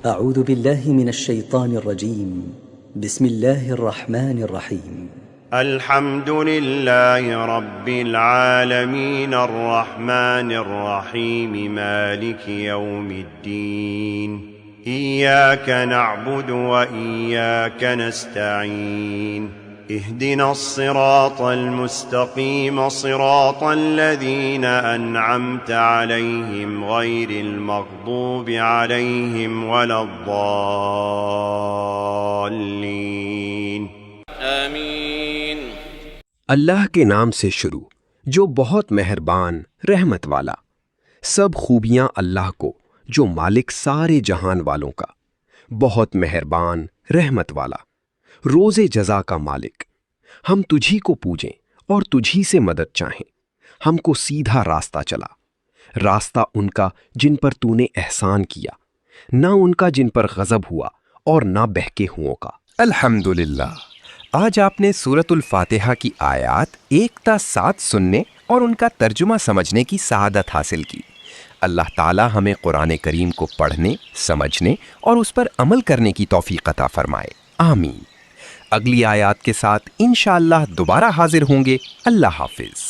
أعوذ بالله من الشيطان الرجيم. بسم الله الرحمن الرحيم. الحمد لله رب العالمين الرحمن الرحيم مالك يوم الدين إياك نعبد وإياك نستعين اهدنا الصراط المستقيم صراط الذين أنعمت عليهم غير المغضوب عليهم ولا الضالين آمین۔ اللہ کے نام سے شروع جو بہت مہربان رحمت والا۔ سب خوبیاں اللہ کو جو مالک سارے جہان والوں کا، بہت مہربان رحمت والا، روز جزا کا مالک۔ ہم تجھی کو پوجیں اور تجھی سے مدد چاہیں۔ ہم کو سیدھا راستہ چلا، راستہ ان کا جن پر تو نے احسان کیا، نہ ان کا جن پر غضب ہوا اور نہ بہکے ہوں کا۔ الحمدللہ۔ آج آپ نے سورۃ الفاتحہ کی آیات 1 تا 7 سننے اور ان کا ترجمہ سمجھنے کی سعادت حاصل کی۔ اللہ تعالی ہمیں قرآن کریم کو پڑھنے، سمجھنے اور اس پر عمل کرنے کی توفیق عطا فرمائے، آمین۔ اگلی آیات کے ساتھ انشاءاللہ دوبارہ حاضر ہوں گے۔ اللہ حافظ۔